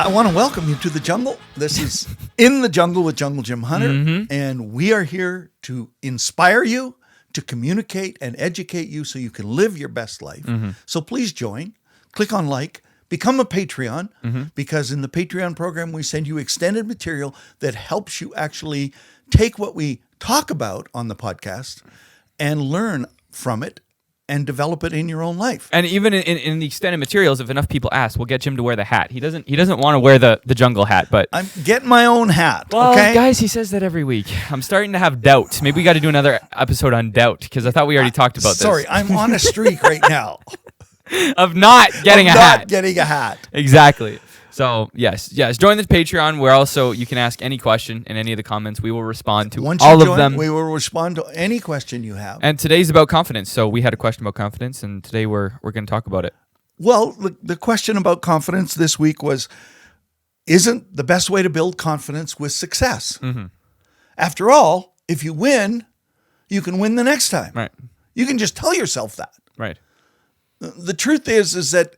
I want to welcome you to the jungle. This is In the Jungle with Jungle Jim Hunter, and we are here to inspire you, to communicate and educate you so you can live your best life. So please join, click on like, become a Patreon, because in the Patreon program, we send you extended material that helps you actually take what we talk about on the podcast and learn from it and develop it in your own life. And even in the extended materials, if enough people ask, we'll get Jim to wear the hat. He doesn't want to wear the jungle hat, but I'm getting my own hat, well, okay? guys, he says that every week. I'm starting to have doubt. Maybe we got to do another episode on doubt because I thought we already talked about Sorry, I'm on a streak right now. of not getting a hat. Not getting a hat. Exactly. So yes, join the Patreon. Where also you can ask any question in any of the comments. We will respond to Once all you of join, them. we will respond to any question you have. And today's about confidence. So we had a question about confidence, and today we're going to talk about it. Well, the question about confidence this week was, isn't the best way to build confidence with success? After all, if you win, you can win the next time. Right. You can just tell yourself that. Right. The truth is that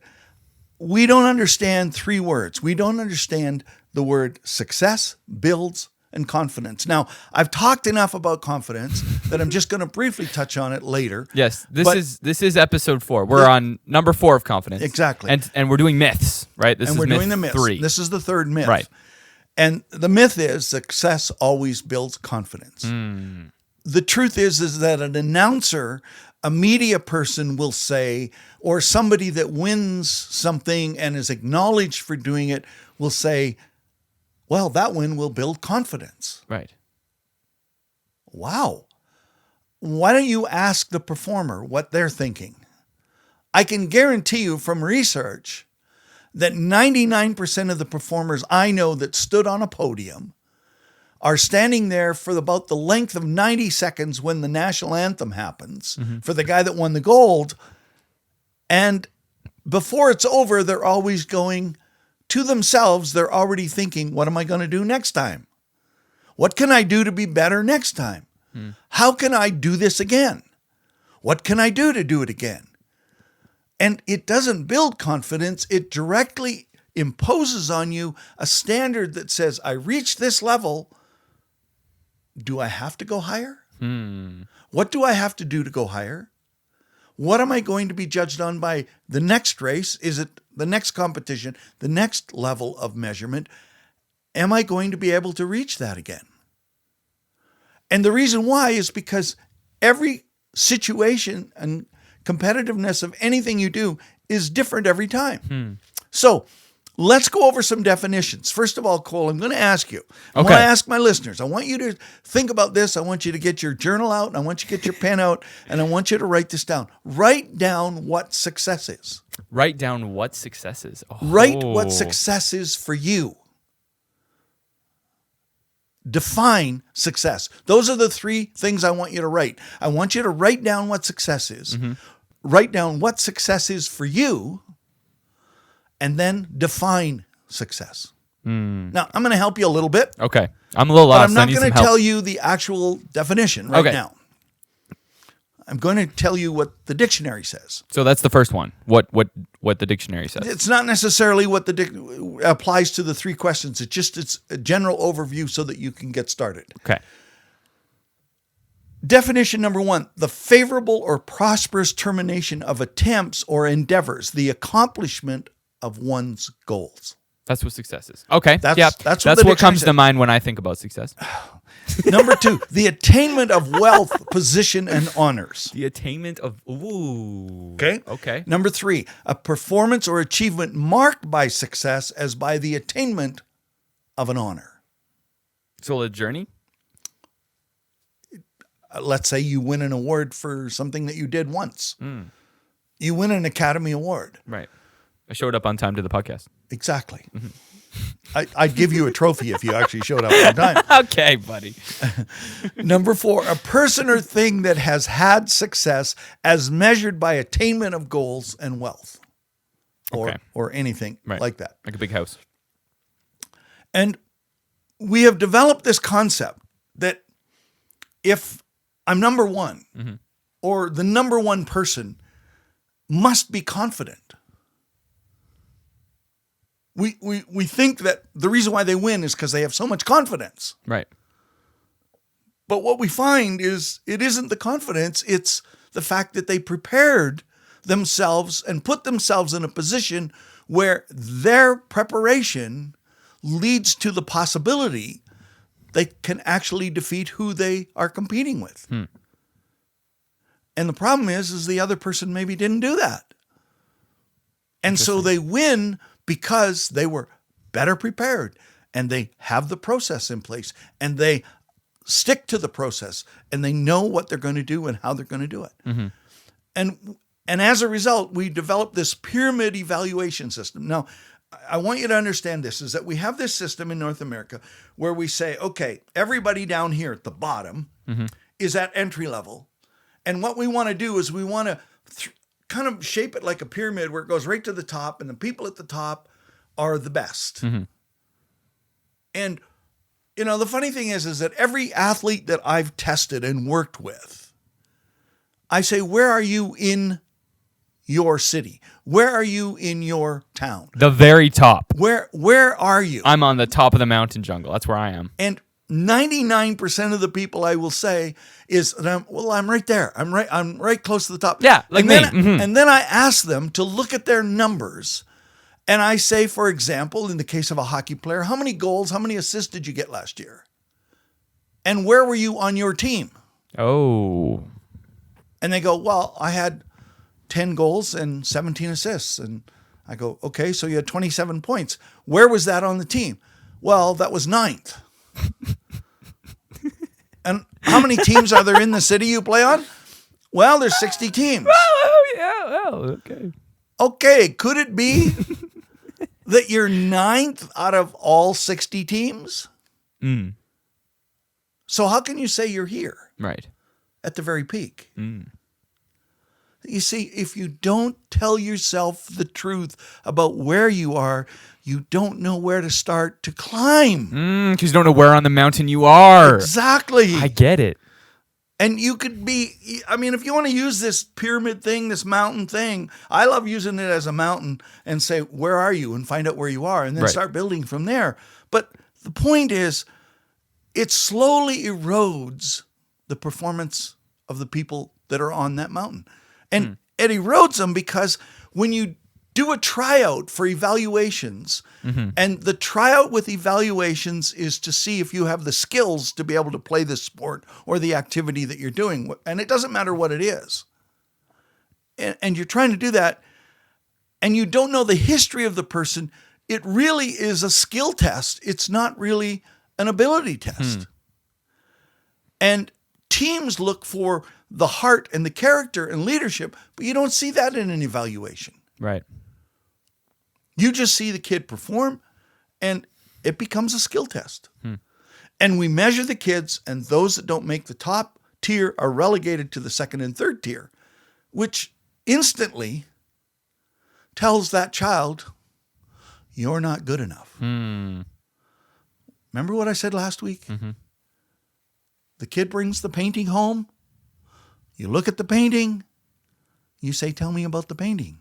we don't understand three words. We don't understand the word success, builds, and confidence. Now, I've talked enough about confidence that I'm just going to briefly touch on it later. Yes, this is episode 4. We're on number 4 of confidence. Exactly. And we're doing myths, right? This and is we're myth doing the myths. 3. This is the third myth. Right. And the myth is success always builds confidence. The truth is that an announcer, a media person will say, or somebody that wins something and is acknowledged for doing it will say, well, that win will build confidence. Right. Wow. Why don't you ask the performer what they're thinking? I can guarantee you from research that 99% of the performers I know that stood on a podium are standing there for about the length of 90 seconds when the national anthem happens for the guy that won the gold. And before it's over, they're always going to themselves. They're already thinking, what am I going to do next time? What can I do to be better next time? How can I do this again? What can I do to do it again? And it doesn't build confidence. It directly imposes on you a standard that says, I reached this level. Do I have to go higher? What do I have to do to go higher? What am I going to be judged on by the next race? Is it the next competition, the next level of measurement? Am I going to be able to reach that again? And the reason why is because every situation and competitiveness of anything you do is different every time. So let's go over some definitions. First of all, Cole, I'm going to ask you. I want to ask my listeners. I want you to think about this. I want you to get your journal out. And I want you to get your pen out. And I want you to write this down. Write down what success is. Write down what success is. Write what success is for you. Define success. Those are the 3 things I want you to write. I want you to write down what success is. Write down what success is for you. And then define success. Now, I'm going to help you a little bit. Okay. I'm a little But lost. I'm not going to tell you the actual definition right now. I'm going to tell you what the dictionary says. So that's the first one. What the dictionary says. It's not necessarily what applies to the 3 questions. It's a general overview so that you can get started. Okay. Definition number 1, the favorable or prosperous termination of attempts or endeavors, the accomplishment of one's goals. That's what success is. Okay. That's what comes to mind when I think about success. Number 2, the attainment of wealth, position, and honors. The attainment of Okay. Number 3, a performance or achievement marked by success as by the attainment of an honor. So a journey? Let's say you win an award for something that you did once. You win an Academy Award. Right. I showed up on time to the podcast. Exactly. I'd give you a trophy if you actually showed up on time. Okay, buddy. Number 4, a person or thing that has had success as measured by attainment of goals and wealth. Or anything like that. Like a big house. And we have developed this concept that if I'm number 1 or the number 1 person must be confident. we think that the reason why they win is because they have so much confidence. Right. But what we find is it isn't the confidence, it's the fact that they prepared themselves and put themselves in a position where their preparation leads to the possibility they can actually defeat who they are competing with. And the problem is the other person maybe didn't do that. And so they win because they were better prepared and they have the process in place and they stick to the process and they know what they're going to do and how they're going to do it. Mm-hmm. And as a result, we developed this pyramid evaluation system. Now, I want you to understand this, is that we have this system in North America where we say, okay, everybody down here at the bottom is at entry level. And what we want to do is we want to kind of shape it like a pyramid where it goes right to the top and the people at the top are the best. And, you know, the funny thing is that every athlete that I've tested and worked with, I say, where are you in your city? Where are you in your town? The very top. Where are you? I'm on the top of the mountain jungle. That's where I am. And 99% of the people I will say is, I'm right there. I'm right close to the top. Yeah, like and then, me. And then I ask them to look at their numbers. And I say, for example, in the case of a hockey player, how many goals, how many assists did you get last year? And where were you on your team? Oh. And they go, well, I had 10 goals and 17 assists. And I go, okay, so you had 27 points. Where was that on the team? Well, that was 9th. And how many teams are there in the city you play on? Well, there's 60 teams. Oh, yeah. Oh, okay. Okay, could it be that you're 9th out of all 60 teams? So how can you say you're here Right. at the very peak? You see, if you don't tell yourself the truth about where you are, you don't know where to start to climb. Because you don't know where on the mountain you are. Exactly. I get it. And you could be, I mean, if you want to use this pyramid thing, this mountain thing, I love using it as a mountain and say, where are you? And find out where you are and then Right. start building from there. But the point is, it slowly erodes the performance of the people that are on that mountain. And it erodes them because when you do a tryout for evaluations, and the tryout with evaluations is to see if you have the skills to be able to play the sport or the activity that you're doing. And it doesn't matter what it is. And you're trying to do that, and you don't know the history of the person. It really is a skill test. It's not really an ability test. And teams look for the heart and the character and leadership, but you don't see that in an evaluation. Right. You just see the kid perform, and it becomes a skill test. And we measure the kids, and those that don't make the top tier are relegated to the second and third tier, which instantly tells that child, you're not good enough. Remember what I said last week? The kid brings the painting home. You look at the painting. You say, tell me about the painting.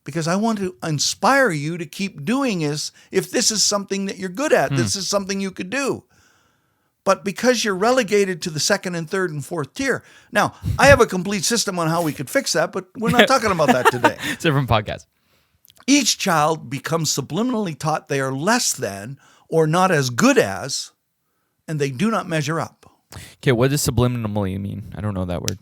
Because I want to inspire you to keep doing this if this is something that you're good at. This is something you could do. But because you're relegated to the second and third and fourth tier. Now, I have a complete system on how we could fix that, but we're not talking about that today. It's a different podcast. Each child becomes subliminally taught they are less than or not as good as, and they do not measure up. Okay, what does subliminally mean? I don't know that word.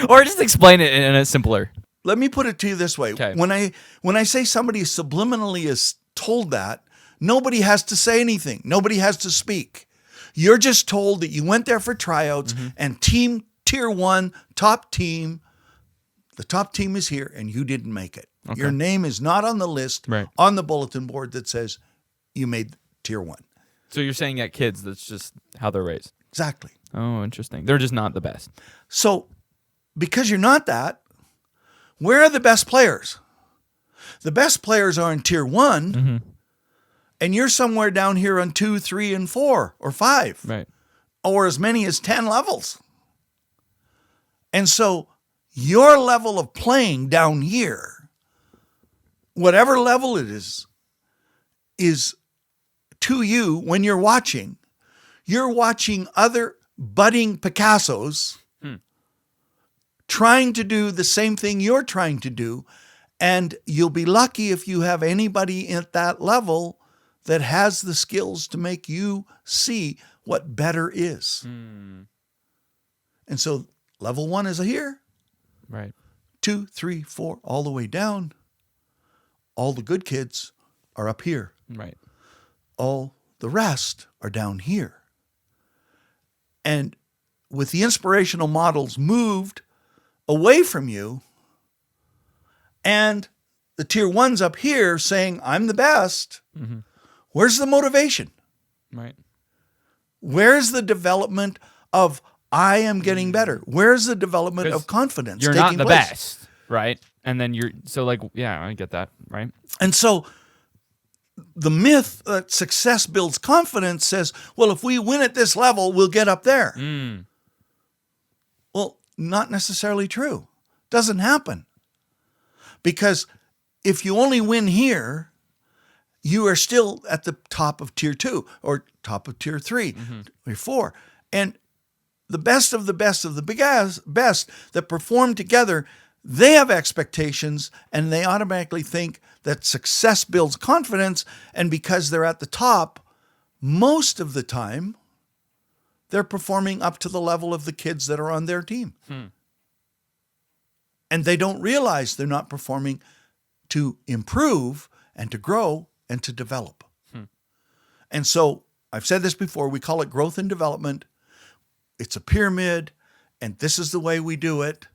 Or just explain it in a simpler. Let me put it to you this way. Okay. When I say somebody subliminally is told that, nobody has to say anything. Nobody has to speak. You're just told that you went there for tryouts and team tier 1, top team, the top team is here and you didn't make it. Okay. Your name is not on the list Right. on the bulletin board that says you made tier 1. So you're saying that kids, that's just how they're raised. Exactly. Oh, interesting. They're just not the best. So because you're not that, where are the best players? The best players are in tier 1, and you're somewhere down here on 2, 3, and 4, or 5, Right. or as many as 10 levels. And so your level of playing down here whatever level it is to you when you're watching other budding Picassos trying to do the same thing you're trying to do. And you'll be lucky if you have anybody at that level that has the skills to make you see what better is. And so level 1 is here. Right. 2, 3, 4, all the way down. All the good kids are up here. Right. All the rest are down here. And with the inspirational models moved away from you, and the tier 1's up here saying, I'm the best, where's the motivation? Right. Where's the development of I am getting better? Where's the development of confidence? You're taking not the place? best, right? And then yeah, I get that, right? And so the myth that success builds confidence says, well, if we win at this level, we'll get up there. Well, not necessarily true. Doesn't happen. Because if you only win here, you are still at the top of tier 2 or top of tier 3 or 4. And the best of the best of the best that perform together, they have expectations and they automatically think that success builds confidence. And because they're at the top, most of the time, they're performing up to the level of the kids that are on their team. And they don't realize they're not performing to improve and to grow and to develop. And so I've said this before, we call it growth and development. It's a pyramid, and this is the way we do it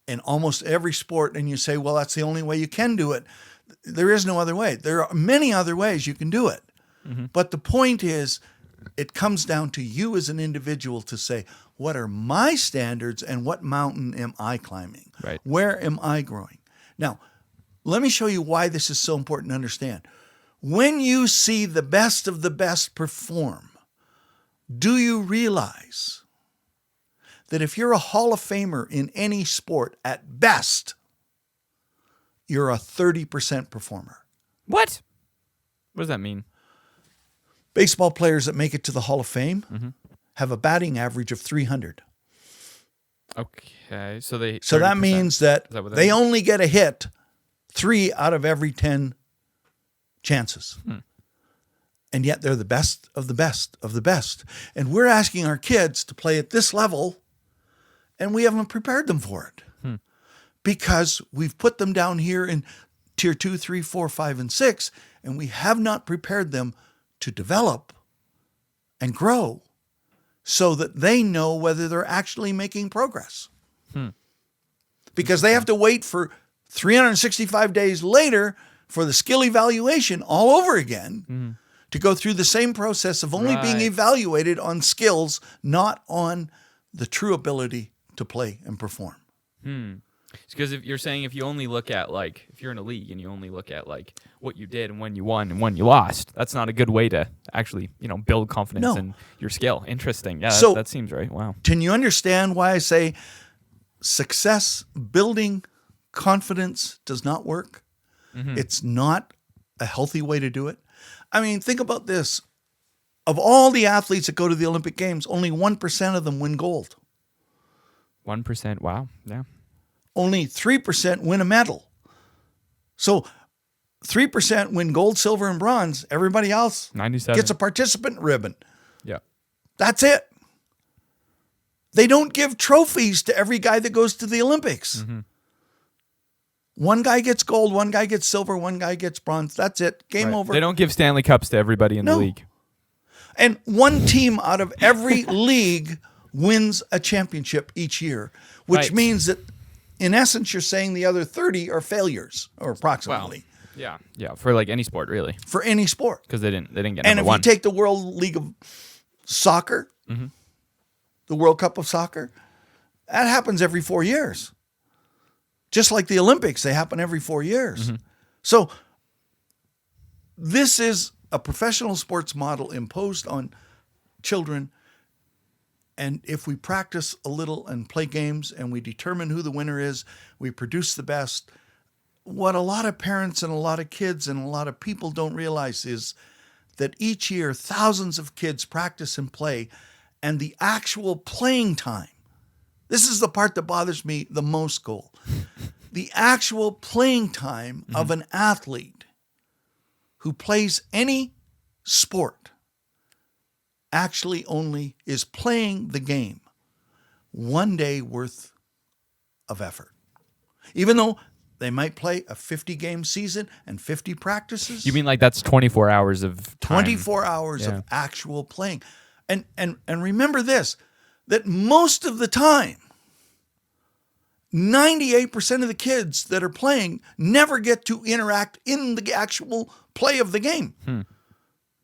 in almost every sport. And you say, well, that's the only way you can do it. There is no other way. There are many other ways you can do it. But the point is, it comes down to you as an individual to say, what are my standards and what mountain am I climbing? Right. Where am I growing? Now, let me show you why this is so important to understand. When you see the best of the best perform, do you realize that if you're a Hall of Famer in any sport, at best, you're a 30% performer? What does that mean? Baseball players that make it to the Hall of Fame have a batting average of 300. Okay, so that 30%. Means that what that they means? only get a hit 3 out of every 10 chances. And yet they're the best of the best of the best. And we're asking our kids to play at this level, and we haven't prepared them for it. Because we've put them down here in tier 2, 3, 4, 5, and 6, and we have not prepared them to develop and grow so that they know whether they're actually making progress. Because they have to wait for 365 days later for the skill evaluation all over again to go through the same process of only being Right. evaluated on skills, not on the true ability to play and perform. Because if you're saying if you only look at if you're in a league and you only look at what you did and when you won and when you lost, that's not a good way to actually build confidence No. in your skill. Interesting. Yeah, So- that seems right. Wow. Can you understand why I say success building confidence does not work? It's not a healthy way to do it. I mean, think about this. Of all the athletes that go to the Olympic Games, only 1% of them win gold. 1%. Wow. Yeah. Only 3% win a medal. So 3% win gold, silver, and bronze. Everybody else 97. gets a participant ribbon. Yeah. That's it. They don't give trophies to every guy that goes to the Olympics. One guy gets gold, one guy gets silver, one guy gets bronze. That's it. Game Right. over. They don't give Stanley Cups to everybody in No. the league. And one team out of every league wins a championship each year, which Right. means that in essence, you're saying the other 30 are failures, or approximately, Yeah. Yeah. For any sport, really, for any sport. because they didn't get And number if one. you take the World League of Soccer, the World Cup of Soccer, that happens every 4 years. Just like the Olympics, they happen every 4 years. So this is a professional sports model imposed on children. And if we practice a little and play games and we determine who the winner is, we produce the best, what a lot of parents and a lot of kids and a lot of people don't realize is that each year thousands of kids practice and play, and the actual playing time, this is the part that bothers me the most, Cole. The actual playing time of an athlete who plays any sport actually only is playing the game 1 day worth of effort. Even though they might play a 50-game season and 50 practices. You mean like that's 24 hours of time? 24 hours of actual playing. And remember this, that most of the time, 98% of the kids that are playing never get to interact in the actual play of the game.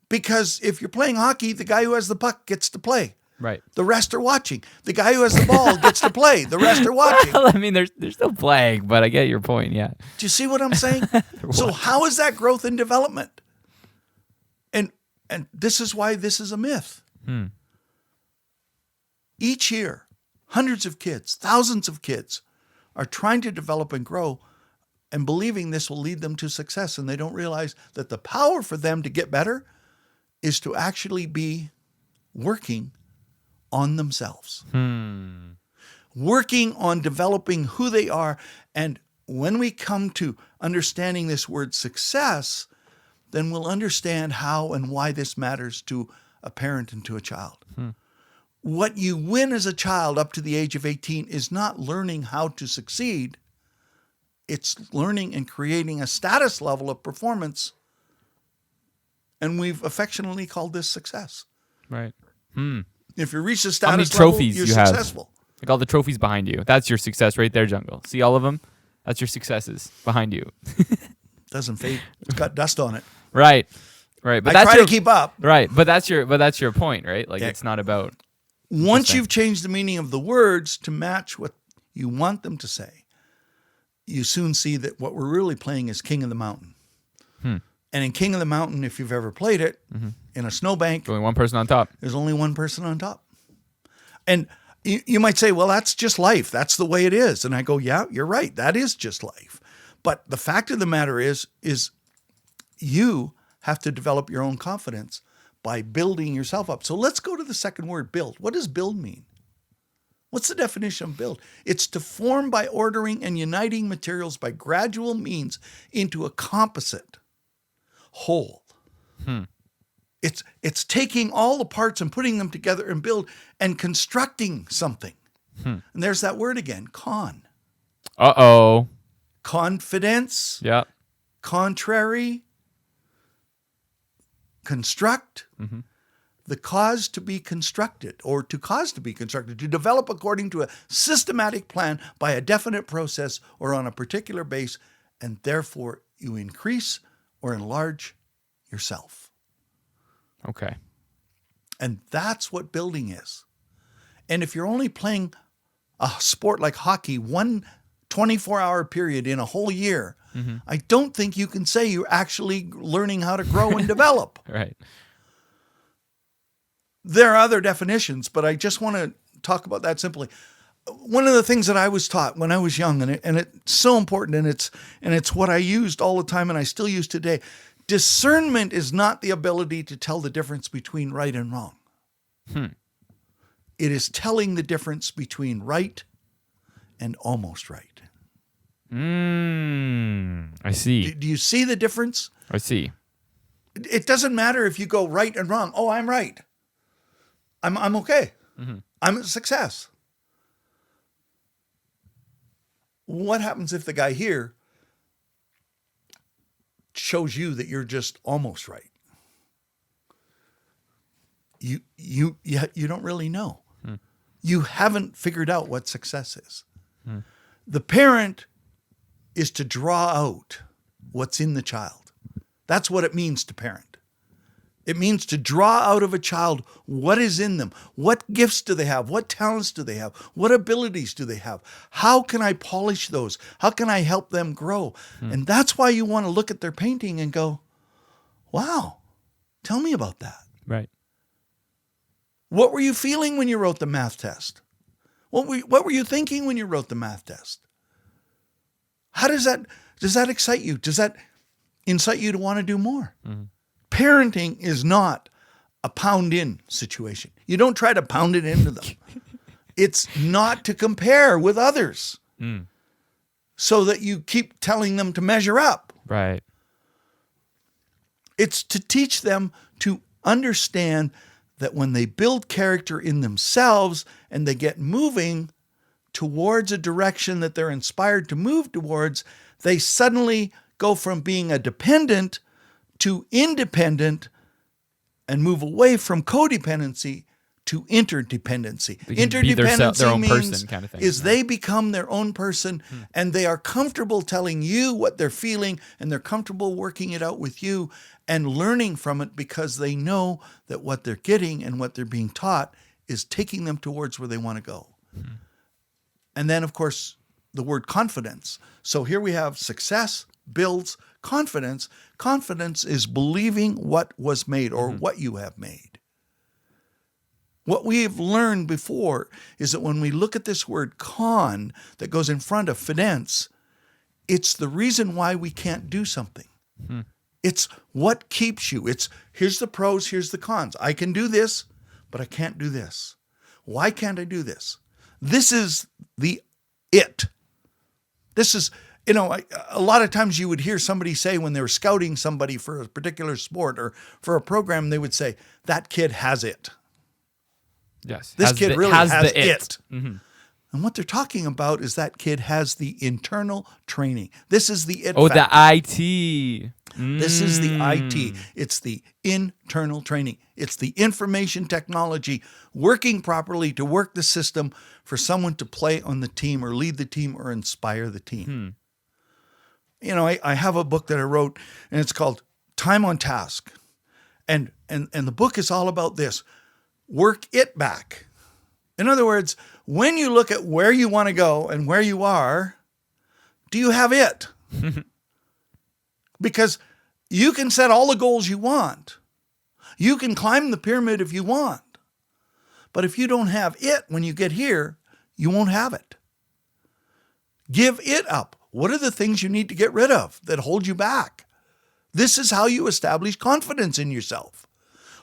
Because if you're playing hockey, the guy who has the puck gets to play. Right. The rest are watching. The guy who has the ball gets to play. The rest are watching. Well, I mean, they're still playing, but I get your point, yeah. Do you see what I'm saying? So how is that growth and development? And this is why this is a myth. Each year, hundreds of kids, thousands of kids are trying to develop and grow and believing this will lead them to success. And they don't realize that the power for them to get better is to actually be working on themselves. Working on developing who they are. And when we come to understanding this word success, then we'll understand how and why this matters to a parent and to a child. What you win as a child up to the age of 18 is not learning how to succeed. It's learning and creating a status level of performance. And we've affectionately called this success. Right. If you reach the How many status level, trophies you're you have? successful. Like all the trophies behind you. That's your success right there, Jungle. See all of them? That's your successes behind you. Doesn't fade. It's got dust on it. Right. Right. But I that's try to keep up. Right. But that's your point, right? Like Yeah. it's not about Once you've changed the meaning of the words to match what you want them to say, you soon see that what we're really playing is King of the Mountain. And in King of the Mountain, if you've ever played it, in a snowbank, only one person on top. there's only one person on top. And you might say, well, that's just life. That's the way it is. And I go, yeah, you're right. That is just life. But the fact of the matter is you have to develop your own confidence by building yourself up. So let's go to the second word, build. What does build mean? What's the definition of build? It's to form by ordering and uniting materials by gradual means into a composite whole. It's taking all the parts and putting them together and build and constructing something. And there's that word again, Uh-oh. confidence, Yeah. contrary, construct, the cause to be constructed or to cause to be constructed, to develop according to a systematic plan by a definite process or on a particular base, and therefore you increase or enlarge yourself. Okay. And that's what building is. And if you're only playing a sport like hockey, one 24-hour period in a whole year, I don't think you can say you're actually learning how to grow and develop. Right. There are other definitions, but I just want to talk about that simply. One of the things that I was taught when I was young, and it's so important, and it's what I used all the time and I still use today. Discernment is not the ability to tell the difference between right and wrong. It is telling the difference between right and almost right. I see. Do you see the difference? I see. It doesn't matter if you go right and wrong. Oh, I'm right. I'm okay. I'm a success. What happens if the guy here shows you that you're just almost right? You don't really know. You haven't figured out what success is. The parent is to draw out what's in the child. That's what it means to parent. It means to draw out of a child what is in them. What gifts do they have? What talents do they have? What abilities do they have? How can I polish those? How can I help them grow? And that's why you want to look at their painting and go, wow, tell me about that. Right. What were you feeling when you wrote the math test? What were you thinking when you wrote the math test? How does that Does that excite you? Does that incite you to want to do more? Parenting is not a pound in situation. You don't try to pound it into them. It's not to compare with others so that you keep telling them to measure up. Right. It's to teach them to understand that when they build character in themselves and they get moving towards a direction that they're inspired to move towards, they suddenly go from being a dependent to independent and move away from codependency to interdependency. They can be their own means person kind of thing, is yeah. they become their own person and they are comfortable telling you what they're feeling and they're comfortable working it out with you and learning from it because they know that what they're getting and what they're being taught is taking them towards where they want to go. And then, of course, the word confidence. So here we have success builds confidence. Confidence is believing what was made or what you have made. What we have learned before is that when we look at this word con that goes in front of fidence, it's the reason why we can't do something. It's what keeps you. It's here's the pros, here's the cons. I can do this, but I can't do this. Why can't I do this? This is the it. This is, a lot of times you would hear somebody say when they were scouting somebody for a particular sport or for a program, they would say, that kid has it. Yes. This kid really has the it. And what they're talking about is that kid has the internal training. This is the it Oh, factor. the IT. This is the IT. It's the internal training. It's the information technology working properly to work the system for someone to play on the team or lead the team or inspire the team. I have a book that I wrote and it's called Time on Task. And the book is all about this. Work it back. In other words, when you look at where you want to go and where you are, do you have it? Because you can set all the goals you want. You can climb the pyramid if you want. But if you don't have it when you get here, you won't have it. Give it up. What are the things you need to get rid of that hold you back? This is how you establish confidence in yourself.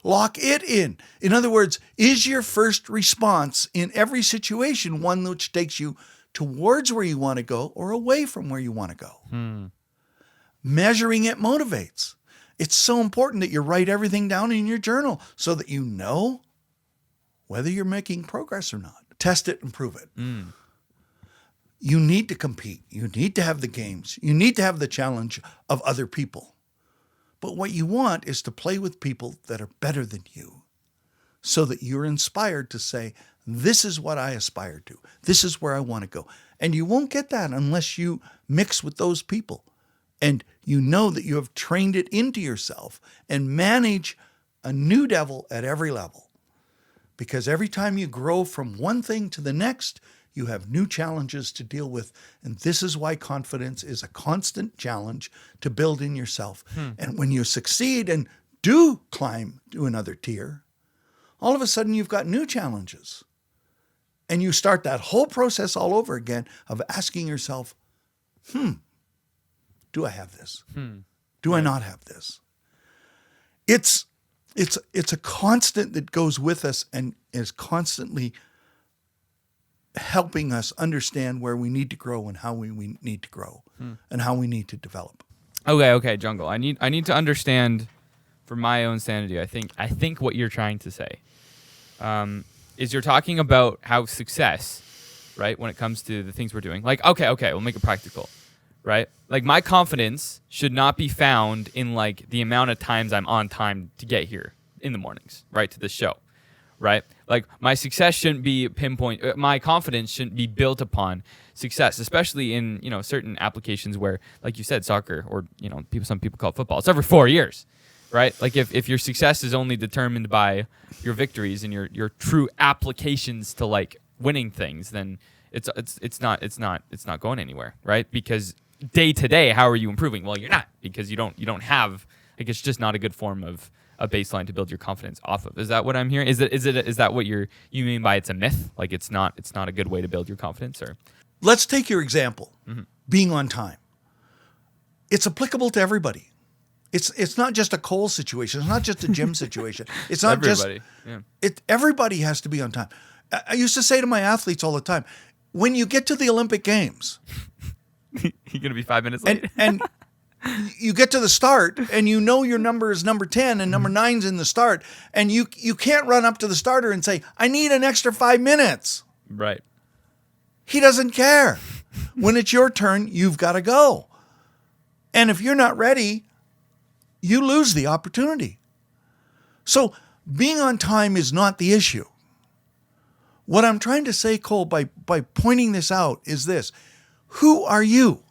Lock it in. In other words, is your first response in every situation one which takes you towards where you want to go or away from where you want to go? Measuring it motivates. It's so important that you write everything down in your journal so that you know whether you're making progress or not. Test it and prove it. You need to compete. You need to have the games. You need to have the challenge of other people. But what you want is to play with people that are better than you so that you're inspired to say, this is what I aspire to. This is where I want to go. And you won't get that unless you mix with those people and you know that you have trained it into yourself and manage a new devil at every level. Because every time you grow from one thing to the next, you have new challenges to deal with. And this is why confidence is a constant challenge to build in yourself. And when you succeed and do climb to another tier, all of a sudden you've got new challenges. And you start that whole process all over again of asking yourself, do I have this? Do I not have this? It's a constant that goes with us and is constantly helping us understand where we need to grow and how we need to grow and how we need to develop. Okay, Jungle. I need to understand for my own sanity. I think what you're trying to say is you're talking about how success, right, when it comes to the things we're doing. Like, okay, we'll make it practical, right? Like my confidence should not be found in like the amount of times I'm on time to get here in the mornings, right, to the show. Right? Like my success shouldn't be my confidence shouldn't be built upon success, especially in, certain applications where, like you said, soccer or, some people call it football. It's every 4 years, right? Like if your success is only determined by your victories and your true applications to like winning things, then it's not going anywhere, right? Because day to day, how are you improving? Well, you're not, because you don't have, like, it's just not a good form of a baseline to build your confidence off of. Is that what I'm hearing? Is that what you mean by it's a myth? Like it's not a good way to build your confidence? Or let's take your example, being on time. it's applicable to everybody. It's not just a Cole situation. It's not just a gym situation. It's not Everybody. everybody has to be on time. I used to say to my athletes all the time, when you get to the Olympic Games You're gonna be 5 minutes late. and you get to the start and you know your number is number 10 and number 9's in the start, and you can't run up to the starter and say, I need an extra 5 minutes. Right. He doesn't care. When it's your turn, you've got to go. And if you're not ready, you lose the opportunity. So being on time is not the issue. What I'm trying to say, Cole, by pointing this out is this. Who are you?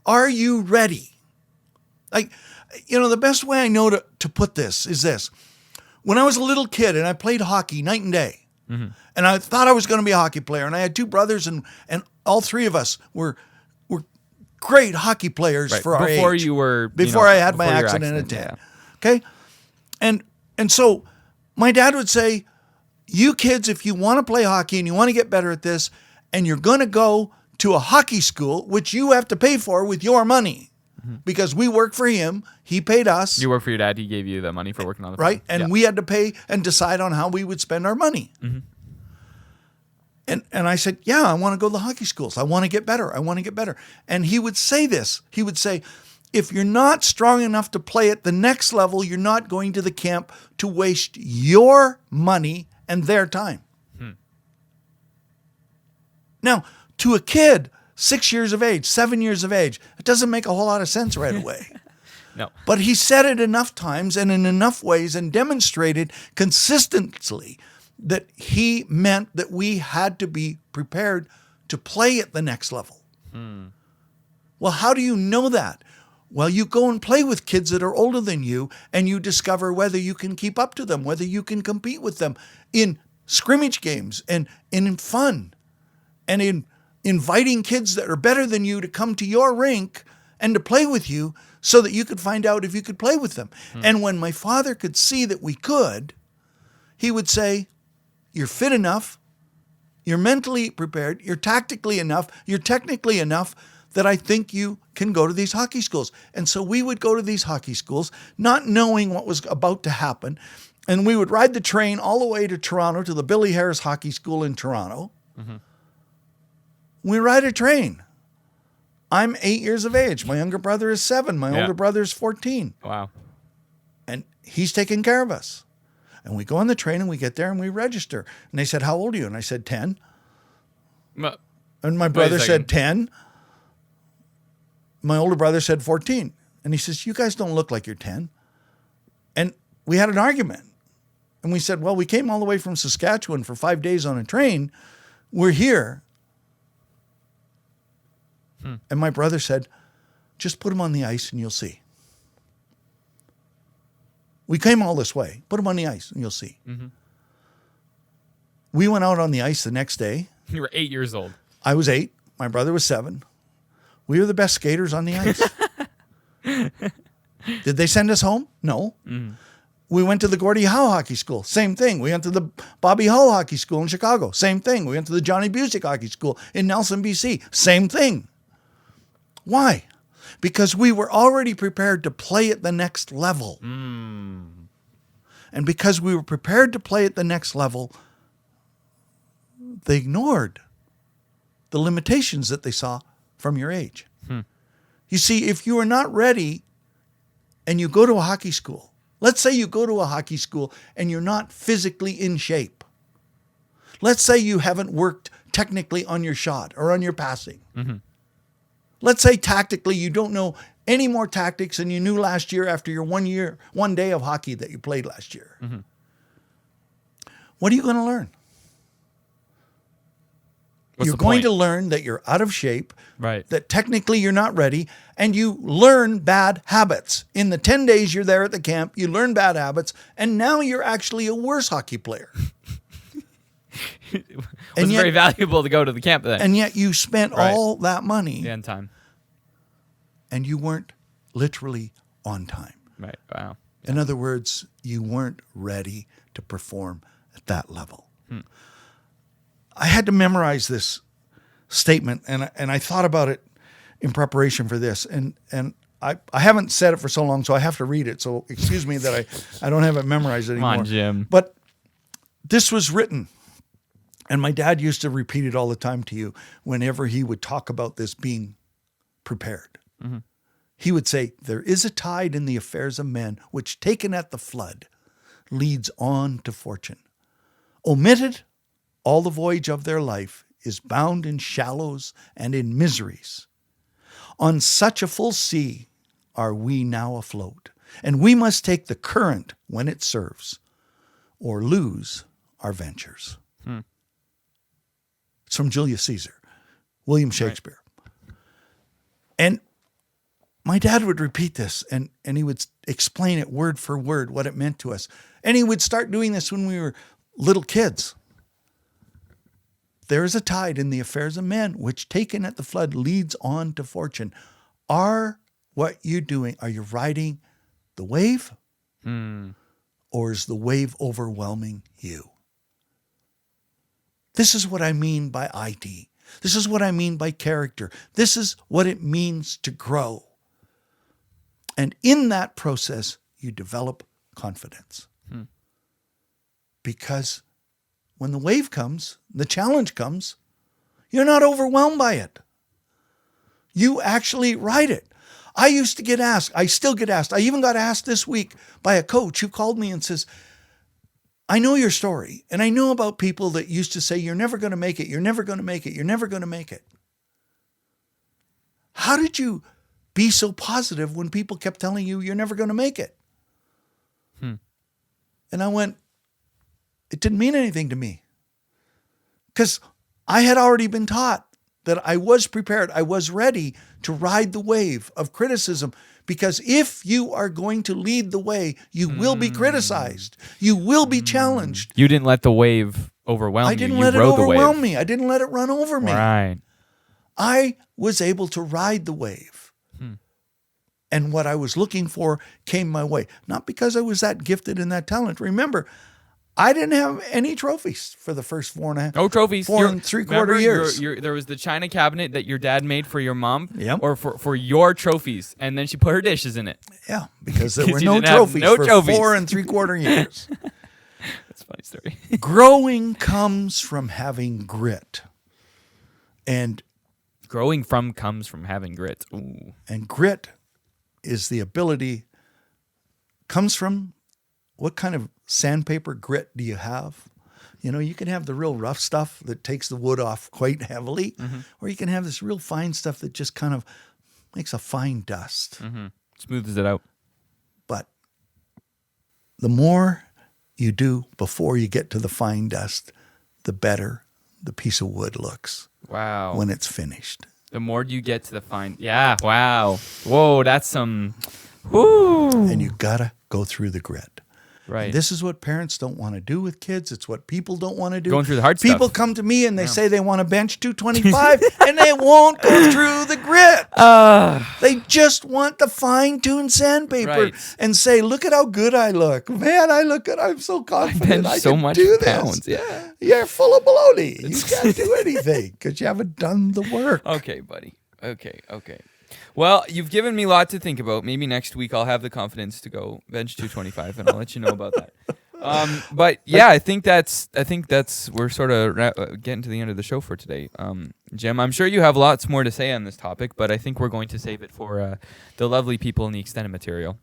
Are you ready? Like, the best way I know to put this is this. When I was a little kid and I played hockey night and day, and I thought I was going to be a hockey player, and I had 2 brothers, and all 3 of us were great hockey players for our Before age. you were, Before I had my before your accident at 10. yeah. Okay? And so my dad would say, you kids, if you want to play hockey and you want to get better at this, and you're going to go to a hockey school, which you have to pay for with your money, because we work for him, he paid us. You work for your dad. He gave you the money for working on the right? farm. And we had to pay and decide on how we would spend our money. And I said, yeah, I want to go to the hockey schools. I want to get better. I want to get better. And he would say this. He would say, if you're not strong enough to play at the next level, you're not going to the camp to waste your money and their time. Now, to a kid, 6 years of age, 7 years of age, it doesn't make a whole lot of sense right away. No. But he said it enough times and in enough ways and demonstrated consistently that he meant that we had to be prepared to play at the next level. Well, how do you know that? Well, you go and play with kids that are older than you, and you discover whether you can keep up to them, whether you can compete with them in scrimmage games and in fun and in inviting kids that are better than you to come to your rink and to play with you so that you could find out if you could play with them. And when my father could see that we could, he would say, you're fit enough, you're mentally prepared, you're tactically enough, you're technically enough that I think you can go to these hockey schools. And so we would go to these hockey schools, not knowing what was about to happen. And we would ride the train all the way to Toronto, to the Billy Harris Hockey School in Toronto. We ride a train. I'm 8 years of age. My younger brother is 7. My older brother is 14. Wow. And he's taking care of us. And we go on the train and we get there and we register. And they said, how old are you? And I said, 10. And my brother said 10. My older brother said 14. And he says, you guys don't look like you're 10. And we had an argument. And we said, well, we came all the way from Saskatchewan for 5 days on a train. We're here. And my brother said, just put him on the ice and you'll see. We came all this way. Put him on the ice and you'll see. We went out on the ice the next day. You were 8 years old. I was 8. My brother was 7. We were the best skaters on the ice. Did they send us home? No. We went to the Gordie Howe Hockey School. Same thing. We went to the Bobby Hull Hockey School in Chicago. Same thing. We went to the Johnny Busick Hockey School in Nelson, BC. Same thing. Why? Because we were already prepared to play at the next level. And because we were prepared to play at the next level, they ignored the limitations that they saw from your age. You see, if you are not ready and you go to a hockey school, let's say you go to a hockey school and you're not physically in shape. Let's say you haven't worked technically on your shot or on your passing. Let's say tactically you don't know any more tactics than you knew last year after your 1 day of hockey that you played last year. What are you going to learn? What's You're the going point? to learn that you're out of shape, Right. that technically you're not ready, and you learn bad habits. In the 10 days you're there at the camp, you learn bad habits, and now you're actually a worse hockey player. It was yet- very valuable to go to the camp then. And yet you spent Right. all that money, and time. and you weren't literally on time. Right. Wow. In other words, you weren't ready to perform at that level. I had to memorize this statement, and I thought about it in preparation for this, and I haven't said it for so long, so I have to read it. So excuse me that I don't have it memorized anymore. Come on, Jim. But this was written, and my dad used to repeat it all the time to you whenever he would talk about this being prepared. Mm-hmm. He would say, "There is a tide in the affairs of men, which taken at the flood leads on to fortune. Omitted, all the voyage of their life is bound in shallows and in miseries. On such a full sea are we now afloat, and we must take the current when it serves, or lose our ventures." It's from Julius Caesar, William Shakespeare. Right. And my dad would repeat this, and he would explain it word for word what it meant to us. And he would start doing this when we were little kids. There is a tide in the affairs of men, which taken at the flood leads on to fortune. Are what you're doing, are you riding the wave? Or is the wave overwhelming you? This is what I mean by ID. This is what I mean by character. This is what it means to grow. And in that process, you develop confidence. Because when the wave comes, the challenge comes, you're not overwhelmed by it. You actually ride it. I used to get asked, I still get asked, I even got asked this week by a coach who called me and says, "I know your story, and I know about people that used to say, you're never going to make it, you're never going to make it, you're never going to make it. How did you be so positive when people kept telling you you're never going to make it?" And I went, it didn't mean anything to me. Because I had already been taught that I was prepared, I was ready to ride the wave of criticism. Because if you are going to lead the way, you will be criticized. You will be challenged. You didn't let the wave overwhelm you. I didn't You let it rode the wave. overwhelm me. I didn't let it run over me. Right. I was able to ride the wave. And what I was looking for came my way. Not because I was that gifted and that talented. Remember, I didn't have any trophies for the first 4.5. No trophies. 4 and 3/4 years. There was the china cabinet that your dad made for your mom, Yep. or for your trophies, and then she put her dishes in it. Yeah, because there were You no didn't have trophies no for trophies. 4 and 3/4 years. That's a funny story. Growing comes from having grit. And Growing comes from having grit. Ooh. grit is the ability, comes from what kind of sandpaper grit do you have? You know, you can have the real rough stuff that takes the wood off quite heavily, or you can have this real fine stuff that just kind of makes a fine dust. Smooths it out. But the more you do before you get to the fine dust, the better the piece of wood looks Wow. when it's finished. The more you get to the fine. Yeah. Wow. Whoa. That's some. Whoo. And you gotta go through the grit. Right. And this is what parents don't want to do with kids. It's what people don't want to do. Going through the hard People stuff. come to me and they say they want to bench 225 and they won't go through the grit. They just want the fine-tuned sandpaper Right. and say, "Look at how good I look. Man, I look good. I'm so confident. bench I so can much do this." pounds. Yeah. You're full of baloney. You can't do anything because you haven't done the work. Okay, buddy. Okay. Well, you've given me a lot to think about. Maybe next week I'll have the confidence to go bench 225, and I'll let you know about that. But yeah, I think that's we're sort of getting to the end of the show for today. Jim, I'm sure you have lots more to say on this topic, but I think we're going to save it for the lovely people in the extended material.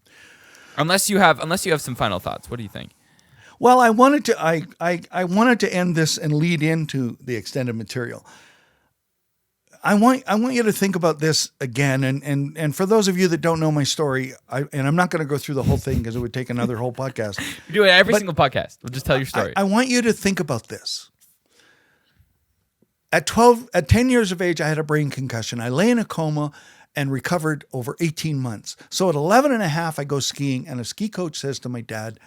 Unless you have some final thoughts. What do you think? Well, I wanted to end this and lead into the extended material. I want you to think about this again, and for those of you that don't know my story, and I'm not going to go through the whole thing because it would take another whole podcast. We do it every single podcast. We'll just tell your story. I want you to think about this. At 10 years of age, I had a brain concussion. I lay in a coma and recovered over 18 months. So at 11 and a half, I go skiing, and a ski coach says to my dad,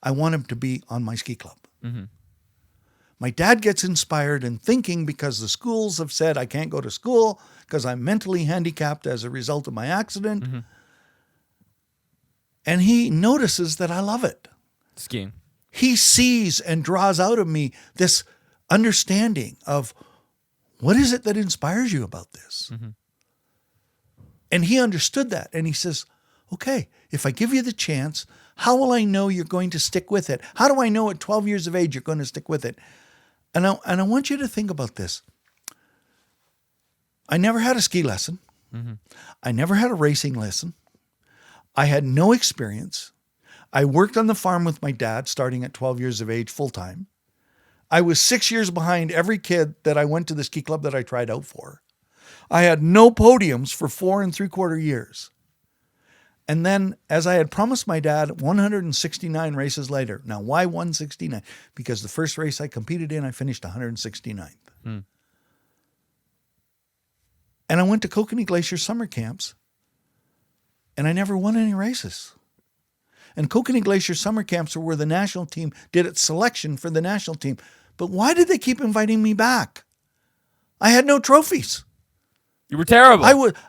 "I want him to be on my ski club." My dad gets inspired and thinking, because the schools have said I can't go to school because I'm mentally handicapped as a result of my accident. And he notices that I love it. Skiing. He sees and draws out of me this understanding of what is it that inspires you about this? And he understood that. And he says, okay, if I give you the chance, how will I know you're going to stick with it? How do I know at 12 years of age you're going to stick with it? And I want you to think about this. I never had a ski lesson. I never had a racing lesson. I had no experience. I worked on the farm with my dad starting at 12 years of age full time. I was 6 years behind every kid that I went to the ski club that I tried out for. I had no podiums for 4 3/4 years. And then, as I had promised my dad, 169 races later. Now, why 169? Because the first race I competed in, I finished 169th. And I went to Kokanee Glacier summer camps, and I never won any races. And Kokanee Glacier summer camps were where the national team did its selection for the national team. But why did they keep inviting me back? I had no trophies. You were terrible.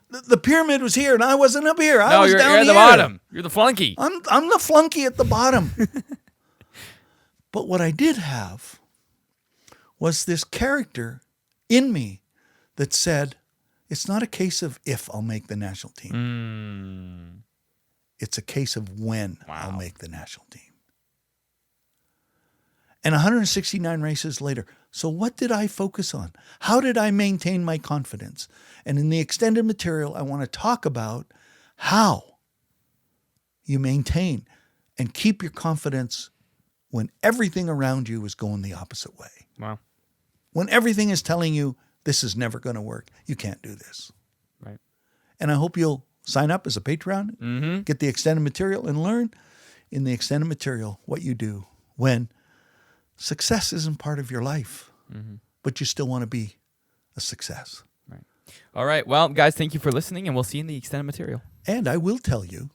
The pyramid was here, and I wasn't up here. I was you're down at the here. bottom. You're the flunky. I'm the flunky at the bottom. But what I did have was this character in me that said, it's not a case of if I'll make the national team. It's a case of when I'll make the national team. And 169 races later. So what did I focus on? How did I maintain my confidence? And in the extended material, I want to talk about how you maintain and keep your confidence when everything around you is going the opposite way. Wow. When everything is telling you this is never going to work. You can't do this. Right. And I hope you'll sign up as a Patreon, get the extended material, and learn in the extended material what you do when success isn't part of your life, but you still want to be a success. Right. All right. Well, guys, thank you for listening, and we'll see you in the extended material. And I will tell you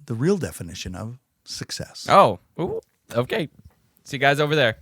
the real definition of success. Oh, ooh, okay. See you guys over there.